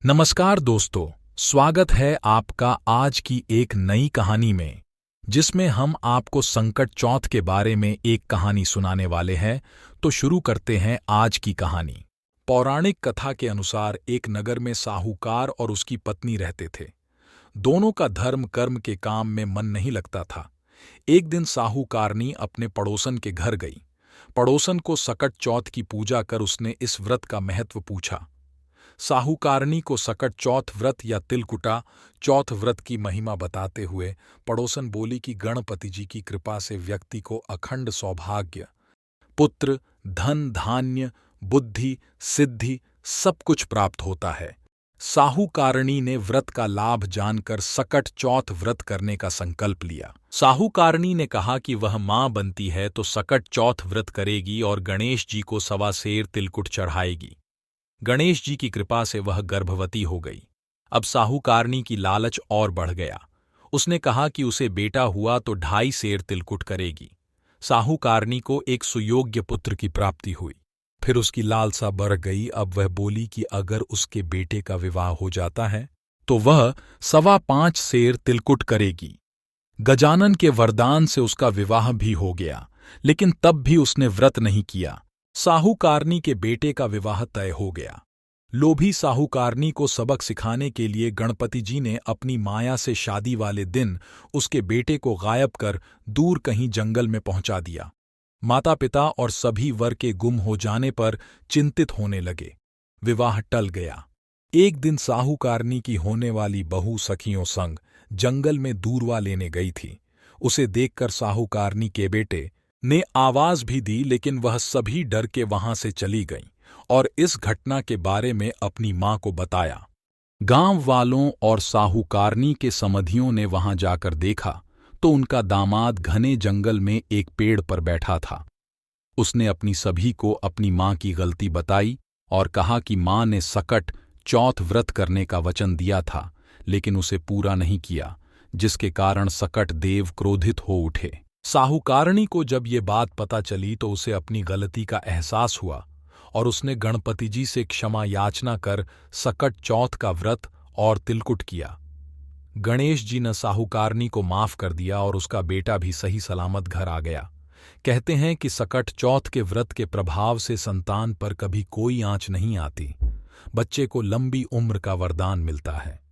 नमस्कार दोस्तों, स्वागत है आपका आज की एक नई कहानी में, जिसमें हम आपको संकट चौथ के बारे में एक कहानी सुनाने वाले हैं। तो शुरू करते हैं आज की कहानी। पौराणिक कथा के अनुसार एक नगर में साहूकार और उसकी पत्नी रहते थे। दोनों का धर्म कर्म के काम में मन नहीं लगता था। एक दिन साहूकारनी अपने पड़ोसन के घर गई। पड़ोसन को सकट चौथ की पूजा कर उसने इस व्रत का महत्व पूछा। साहूकारनी को सकट चौथ व्रत या तिलकुटा चौथ व्रत की महिमा बताते हुए पड़ोसन बोली कि गणपति जी की कृपा से व्यक्ति को अखंड सौभाग्य, पुत्र, धन, धान्य, बुद्धि, सिद्धि सब कुछ प्राप्त होता है। साहूकारणी ने व्रत का लाभ जानकर सकट चौथ व्रत करने का संकल्प लिया। साहूकारणी ने कहा कि वह मां बनती है तो सकट चौथ व्रत करेगी और गणेश जी को 1.25 सेर तिलकुट चढ़ाएगी। गणेश जी की कृपा से वह गर्भवती हो गई। अब साहूकारनी की लालच और बढ़ गया। उसने कहा कि उसे बेटा हुआ तो 2.5 सेर तिलकुट करेगी। साहूकारनी को एक सुयोग्य पुत्र की प्राप्ति हुई। फिर उसकी लालसा बढ़ गई। अब वह बोली कि अगर उसके बेटे का विवाह हो जाता है तो वह 5.25 सेर तिलकुट करेगी। गजानन के वरदान से उसका विवाह भी हो गया, लेकिन तब भी उसने व्रत नहीं किया। साहूकारनी के बेटे का विवाह तय हो गया। लोभी साहूकारनी को सबक सिखाने के लिए गणपति जी ने अपनी माया से शादी वाले दिन उसके बेटे को गायब कर दूर कहीं जंगल में पहुंचा दिया। माता पिता और सभी वर के गुम हो जाने पर चिंतित होने लगे। विवाह टल गया। एक दिन साहूकारनी की होने वाली बहू सखियों संग जंगल में दूरवा लेने गई थी। उसे देखकर साहूकारनी के बेटे ने आवाज भी दी, लेकिन वह सभी डर के वहां से चली गईं और इस घटना के बारे में अपनी मां को बताया। गांव वालों और साहूकारनी के समधियों ने वहां जाकर देखा तो उनका दामाद घने जंगल में एक पेड़ पर बैठा था। उसने अपनी सभी को अपनी मां की गलती बताई और कहा कि मां ने सकट चौथ व्रत करने का वचन दिया था, लेकिन उसे पूरा नहीं किया, जिसके कारण सकट देव क्रोधित हो उठे। साहूकारणी को जब ये बात पता चली तो उसे अपनी गलती का एहसास हुआ और उसने गणपति जी से क्षमा याचना कर सकट चौथ का व्रत और तिलकुट किया। गणेश जी ने साहूकारणी को माफ कर दिया और उसका बेटा भी सही सलामत घर आ गया। कहते हैं कि सकट चौथ के व्रत के प्रभाव से संतान पर कभी कोई आंच नहीं आती। बच्चे को लंबी उम्र का वरदान मिलता है।